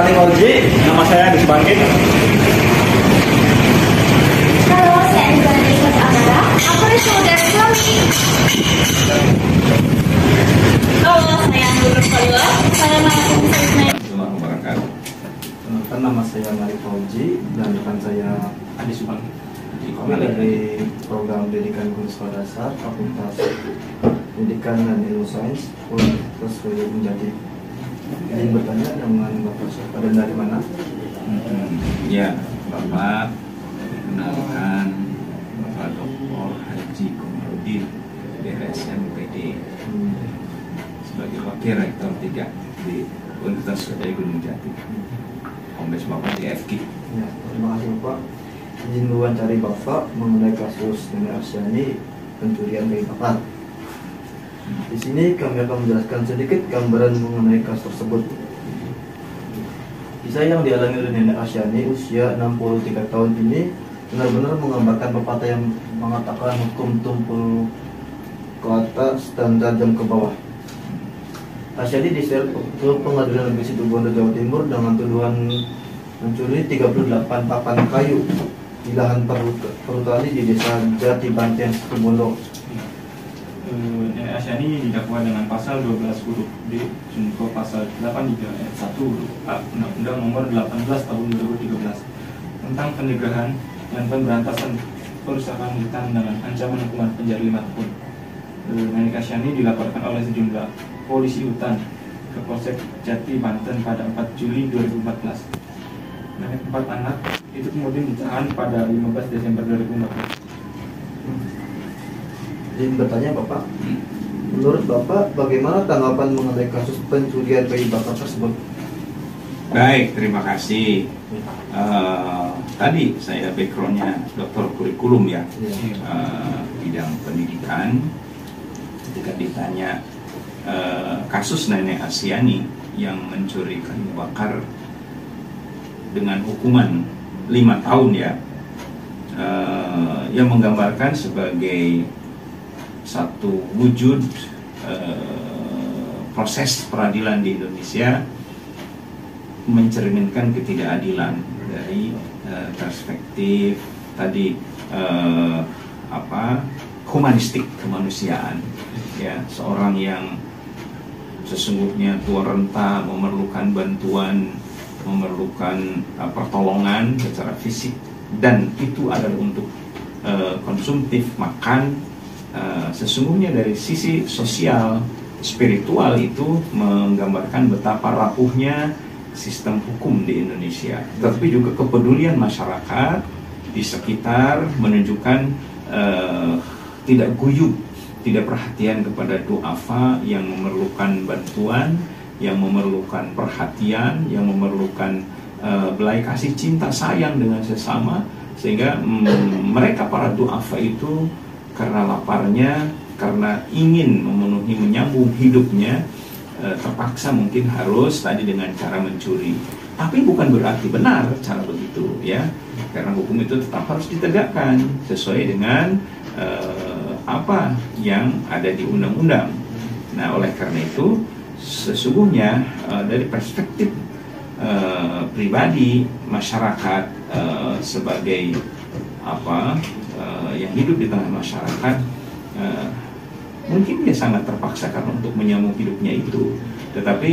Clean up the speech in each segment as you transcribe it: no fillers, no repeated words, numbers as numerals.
Marif Fauzi, nama saya Agus Bangkit. Halo, saya Anissa Nisbat Amara. Aku dari suami. Halo, saya Nur Falila. Saya mahasiswa Assalamualaikum wabarakatuh. Nama saya Marif Fauzi dan rekan saya Adi Subang. kami dari program Pendidikan Guru Sekolah Dasar Fakultas Pendidikan dan Ilmu Sains Universitas Sriwijaya Jati. Ingin bertanya dengan Bapak siapa dan dari mana? Ya, Bapak kenalkan Bapak Dr. Haji Komarudin DSMPD sebagai Wakil Rektor 3 di Universitas Sriwijaya Gunung Jati. Kombes Bapak DFK. Ya, terima kasih Bapak. Izin mewawancari Bapak mengenai kasus Nenek Asyani pencurian bayi bakar. Di sini kami akan menjelaskan sedikit gambaran mengenai kasus tersebut. Kisah yang dialami oleh Nenek Asyani usia 63 tahun ini benar-benar menggambarkan pepatah yang mengatakan hukum tumpul ke atas dan tajam ke bawah. Asyani diseret ke Pengadilan Negeri Situbondo, Jawa Timur dengan tuduhan mencuri 38 papan kayu di lahan perhutani di desa Jati Banten, Situbondo. Nenek Asyani didakwa dengan pasal 12 huruf D junto pasal 83 ayat 1 huruf A Undang-Undang Nomor 18 Tahun 2013 tentang pencegahan dan pemberantasan perusakan hutan dengan ancaman hukuman penjara 5 tahun. Nenek Asyani dilaporkan oleh sejumlah polisi hutan ke Polsek Jati Banten pada 4 Juli 2014. Nenek 4 anak itu kemudian ditahan pada 15 Desember 2014. Izin bertanya Bapak, menurut Bapak bagaimana tanggapan mengenai kasus pencurian bayi bakar tersebut? Baik, terima kasih. Tadi saya backgroundnya dokter kurikulum ya, bidang pendidikan. Ketika ditanya kasus Nenek Asyani yang mencuri kayu bakar dengan hukuman 5 tahun ya, yang menggambarkan sebagai satu wujud proses peradilan di Indonesia mencerminkan ketidakadilan dari perspektif tadi humanistik kemanusiaan ya, seorang yang sesungguhnya tua renta memerlukan bantuan, memerlukan pertolongan secara fisik, dan itu adalah untuk konsumtif makan. Sesungguhnya dari sisi sosial spiritual itu menggambarkan betapa rapuhnya sistem hukum di Indonesia, tapi juga kepedulian masyarakat di sekitar menunjukkan tidak guyup, tidak perhatian kepada duafa yang memerlukan bantuan, yang memerlukan perhatian, yang memerlukan belai kasih cinta sayang dengan sesama, sehingga mereka para duafa itu karena laparnya, karena ingin memenuhi menyambung hidupnya, terpaksa mungkin harus tadi dengan cara mencuri. Tapi bukan berarti benar cara begitu ya, karena hukum itu tetap harus ditegakkan sesuai dengan apa yang ada di undang-undang. Nah, oleh karena itu sesungguhnya dari perspektif pribadi masyarakat sebagai yang hidup di tengah masyarakat, mungkin dia sangat terpaksa karena untuk menyambung hidupnya itu. Tetapi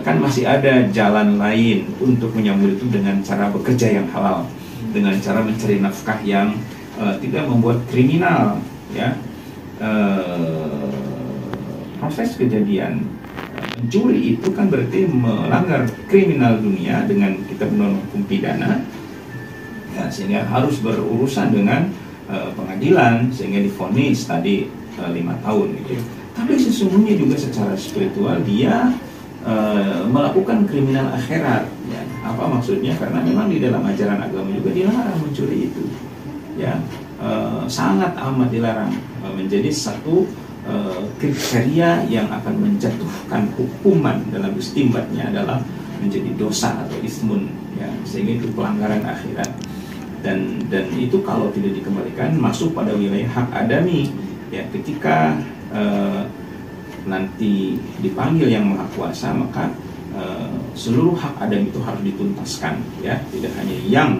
kan masih ada jalan lain untuk menyambung itu dengan cara bekerja yang halal, dengan cara mencari nafkah yang tidak membuat kriminal ya. Proses kejadian mencuri itu kan berarti melanggar kriminal dunia dengan kitab undang hukum pidana ya, sehingga harus berurusan dengan pengadilan sehingga divonis tadi 5 tahun gitu. Tapi sesungguhnya juga secara spiritual dia melakukan kriminal akhirat ya. Apa maksudnya? Karena memang di dalam ajaran agama juga dilarang mencuri itu ya, sangat amat dilarang, menjadi satu kriteria yang akan menjatuhkan hukuman dalam istimbatnya adalah menjadi dosa atau ismun ya, sehingga itu pelanggaran akhirat. Dan itu kalau tidak dikembalikan masuk pada wilayah hak adami ya, ketika nanti dipanggil yang maha kuasa, maka seluruh hak Adam itu harus dituntaskan, ya, tidak hanya yang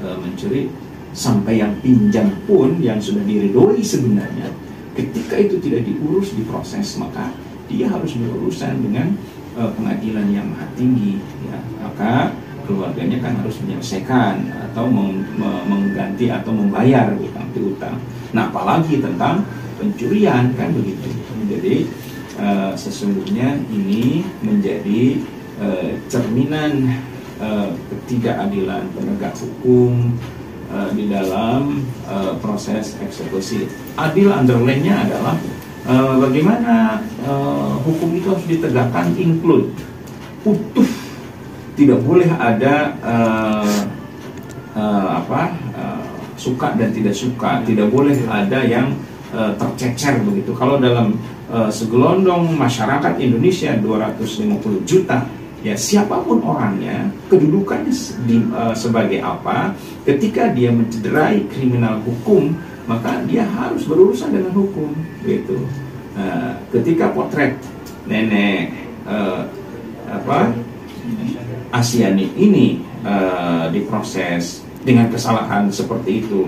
mencuri, sampai yang pinjam pun yang sudah diridhoi sebenarnya, ketika itu tidak diurus, diproses, maka dia harus berurusan dengan pengadilan yang maha tinggi, ya. Maka keluarganya kan harus menyelesaikan atau mengganti atau membayar utang piutang. Nah, apalagi tentang pencurian, kan begitu. Jadi sesungguhnya ini menjadi cerminan ketidakadilan penegak hukum di dalam proses eksekusi. Adil underline-nya adalah bagaimana hukum itu harus ditegakkan include, utuh, tidak boleh ada suka dan tidak suka, tidak boleh ada yang tercecer begitu. Kalau dalam segelondong masyarakat Indonesia 250 juta, ya siapapun orangnya, kedudukannya sebagai apa, ketika dia mencederai kriminal hukum, maka dia harus berurusan dengan hukum, gitu. Ketika potret nenek Asyani ini diproses dengan kesalahan seperti itu,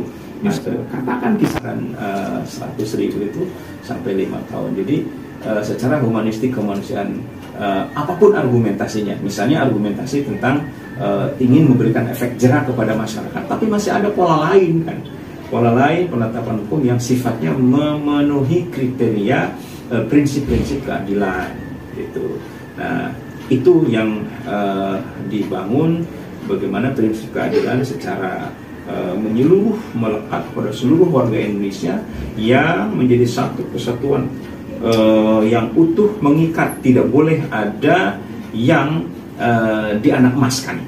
katakan kisaran 100.000 itu sampai 5 tahun. Jadi secara humanistik kemanusiaan, apapun argumentasinya, misalnya argumentasi tentang ingin memberikan efek jera kepada masyarakat, tapi masih ada pola lain, kan, pola lain penetapan hukum yang sifatnya memenuhi kriteria prinsip-prinsip keadilan, gitu. Nah, itu yang dibangun, bagaimana prinsip keadilan secara menyeluruh, melekat pada seluruh warga Indonesia yang menjadi satu kesatuan yang utuh, mengikat, tidak boleh ada yang dianak-emaskan.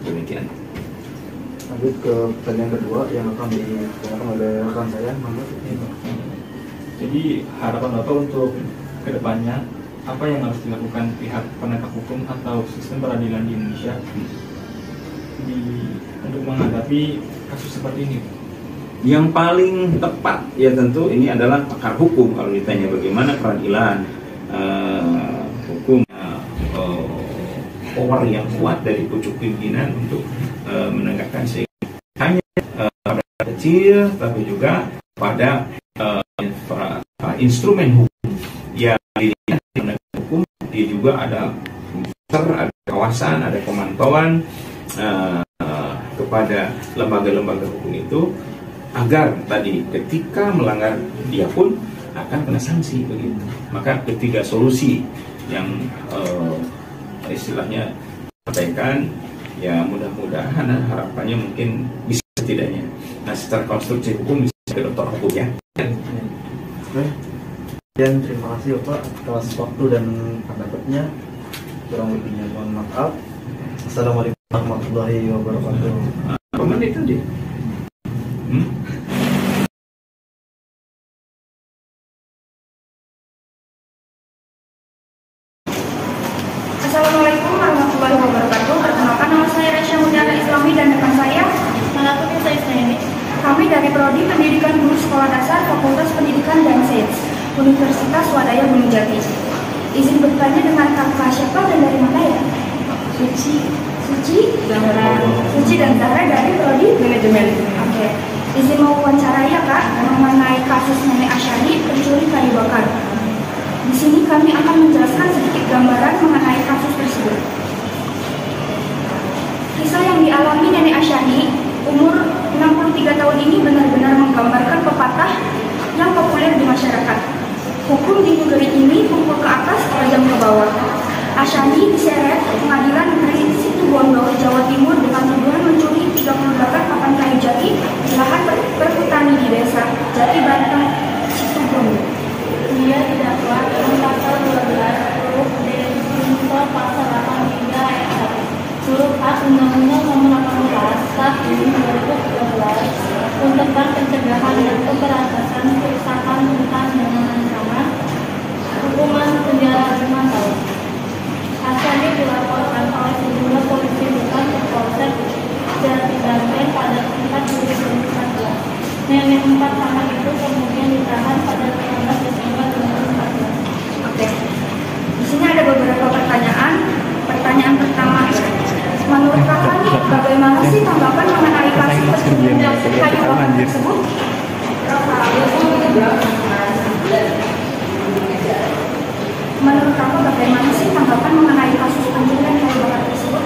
Demikian. Lanjut ke pertanyaan kedua yang akan ditanyakan oleh rekan saya, Mangga. Jadi harapan Bapak untuk kedepannya, apa yang harus dilakukan pihak penegak hukum atau sistem peradilan di Indonesia untuk menghadapi kasus seperti ini? Yang paling tepat, ya tentu ini adalah pakar hukum. Kalau ditanya bagaimana peradilan hukum, power yang kuat dari pucuk pimpinan untuk menegakkan sehingga hanya pada kecil, tapi juga pada instrumen hukum yang dilihat penegak hukum. Dia juga ada kawasan, ada pemantauan kepada lembaga-lembaga hukum itu, agar tadi ketika melanggar dia pun akan kena sanksi, begitu. Maka ketiga solusi yang istilahnya sampaikan, ya mudah-mudahan harapannya mungkin bisa setidaknya. Nah, secara konstruksi hukum bisa ke dokter hukum, ya. Dan terima kasih Bapak atas waktu dan pendapatnya. Kurang lebihnya mohon maaf. Assalamualaikum warahmatullahi wabarakatuh. Apa menit tadi? Assalamualaikum warahmatullahi wabarakatuh. Perkenalkan, nama saya Resya Mutiara Islami dan rekan saya Malatuti Saisneni. Kami dari Prodi Pendidikan Guru Sekolah Dasar Fakultas Pendidikan dan Sains Universitas Wadaya Gunung Jati. Izin bertanya dengan kakak siapa dan dari mana ya? Suci dan Zahra dari Prodi Manajemen. Oke. Izin mau wawancara ya Kak mengenai kasus Nenek Asyani pencuri kayu bakar. Di sini kami akan menjelaskan sedikit gambaran mengenai kasus tersebut. Kisah yang dialami Nenek Asyani umur 63 tahun ini benar-benar menggambarkan pepatah yang populer di masyarakat. Hukum di negeri ini pukul ke atas, tajam ke bawah. Asyani diseret Pengadilan Negeri Situbondo, Jawa Timur dengan tuduhan mencuri 38 papan kayu jati di lahan perhutani di desa Jati Banteng, Situbondo. Dia didakwa dengan pasal 12 huruf D junto pasal 8 hingga ayat 1 huruf A Undang-Undang Nomor 18 Tahun 2013 tentang pencegahan dan pemberantasan kerusakan hutan dengan ancaman hukuman penjara 5 tahun. Asyani dilaporkan oleh sejumlah polisi hutan ke Polsek Jati Banteng pada 4 Juli 2014. Nenek 4 anak itu kemudian ditahan pada 15 Desember 2014. Oke. Di sini ada beberapa pertanyaan. Pertanyaan pertama Bagaimana sih tanggapan mengenai kasus penculikan kayu bakar tersebut? Menurut kamu bagaimana sih tanggapan mengenai kasus pencurian kayu bakar tersebut?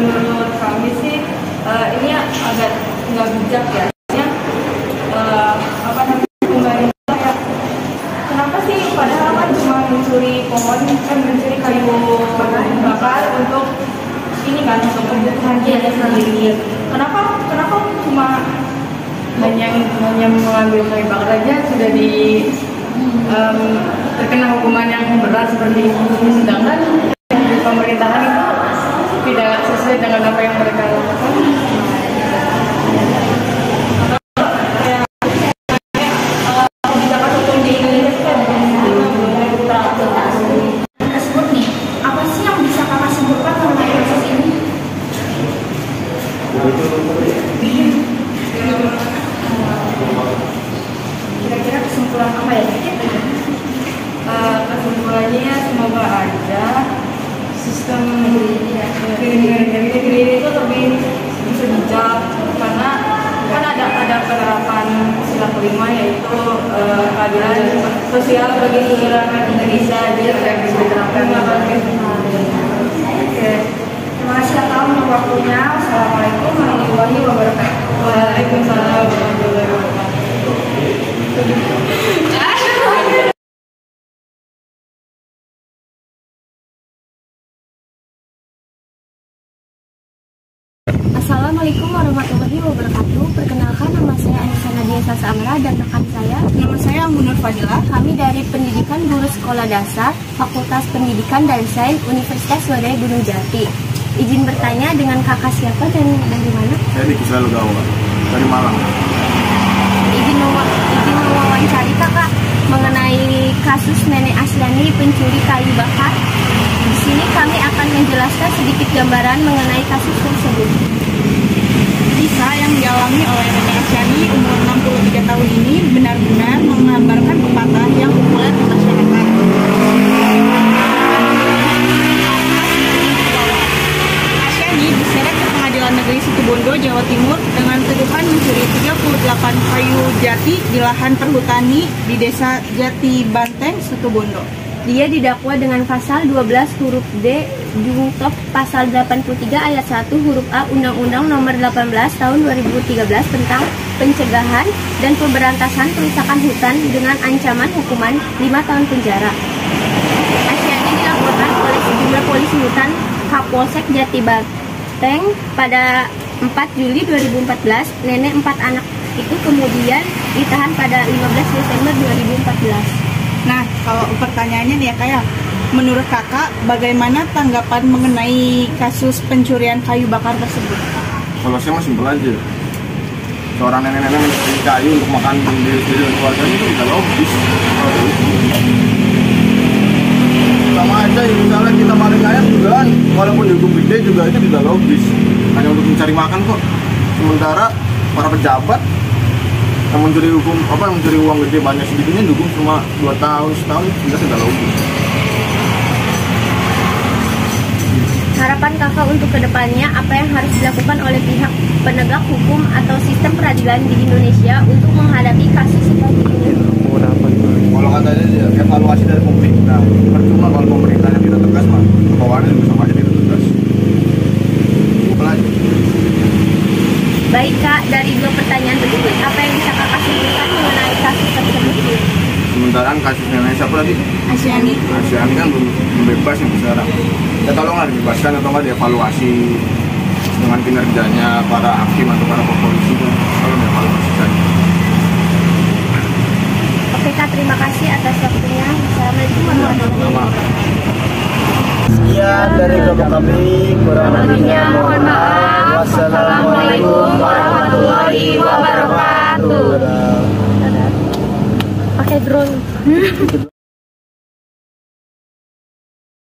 Menurut kami sih ini agak nggak bijak ya. Apa namanya, pemerintah ya, kenapa sih padahal kan cuma mencuri pohon, kan mencuri kayu bakar untuk ini kan, untuk kebutuhan dia sendiri. Kenapa cuma hanya mengambil kayu bakar aja sudah terkena hukuman yang berat seperti ini, sedangkan di pemerintahan itu tidak sesuai dengan apa yang mereka lakukan. Kebijakan hukum di Indonesia Tersebut nih, apa sih yang bisa kakak simpulkan mengenai kasus ini? Kira-kira kesimpulan apa ya? kesimpulannya semoga aja sistem negeri itu lebih bisa bijak, karena kan ada penerapan sila kelima, yaitu keadilan sosial bagi seluruh rakyat Indonesia, jadi tidak bisa diterapkan. Oke. Terima kasih atas waktunya. Wassalamualaikum warahmatullahi wabarakatuh. Waalaikumsalam warahmatullahi wabarakatuh. Assalamualaikum warahmatullahi wabarakatuh. Perkenalkan, nama saya Anissa Nadia Sasamra dan rekan saya. Nama saya Anggunur Fadilah. Kami dari Pendidikan Guru Sekolah Dasar, Fakultas Pendidikan dan Sains Universitas Swadaya Gunung Jati. Izin bertanya, dengan kakak siapa dan dari mana? Saya Diki Gawa dari Malang. Izin mewawancari kakak mengenai kasus Nenek Asyani pencuri kayu bakar. Di sini kami akan menjelaskan sedikit gambaran mengenai kasus tersebut. Kisah yang dialami oleh Nenek Asyani umur 63 tahun ini benar-benar menggambarkan pepatah yang populer di masyarakat. Asyani diseret ke Pengadilan Negeri Situbondo, Jawa Timur dengan tuduhan mencuri 38 kayu jati di lahan perhutani di Desa Jati Banteng, Situbondo. Dia didakwa dengan pasal 12 huruf D jungto pasal 83 ayat 1 huruf A Undang-Undang Nomor 18 Tahun 2013 tentang pencegahan dan pemberantasan perusakan hutan dengan ancaman hukuman 5 tahun penjara. Asyani dilaporkan oleh sejumlah polisi hutan Kapolsek Jati Banteng pada 4 Juli 2014. Nenek 4 anak itu kemudian ditahan pada 15 Desember 2014. Nah, kalau pertanyaannya nih ya kayak, menurut kakak bagaimana tanggapan mengenai kasus pencurian kayu bakar tersebut? Kalau saya mah simpel aja. Seorang nenek-nenek mencuri kayu untuk makan sendiri dan keluarganya itu tidak logis. Sama aja ya, misalnya kita maling ayam juga kan, walaupun dihukum gede juga itu tidak logis. Hanya untuk mencari makan kok. Sementara para pejabat yang mencuri uang gede banyak sedikitnya dihukum cuma 2 tahun, setahun, sudah tidak logis. Harapan kakak untuk kedepannya, apa yang harus dilakukan oleh pihak penegak hukum atau sistem peradilan di Indonesia untuk menghadapi kasus seperti ini? Kalau katanya dia evaluasi dari pemerintah, percuma kalau pemerintahnya tidak tegas mah bawaannya juga sama aja tidak tegas. Simpel aja. Baik kak, dari 2 pertanyaan berikut, apa yang bisa kakak simpulkan mengenai kasus tersebut? Sementara kasus nenek siapa lagi? Asyani. Asyani kan belum bebas yang sekarang. Ya tolonglah dibebaskan atau nggak dievaluasi dengan kinerjanya para hakim atau para polisi kan. Kalau dievaluasi saja. Oke kak, terima kasih atas waktunya. Assalamualaikum warahmatullahi wabarakatuh. Sekian dari kelompok kami, kurang lebihnya Mohon maaf. Wassalamualaikum warahmatullahi wabarakatuh. Pakai drone.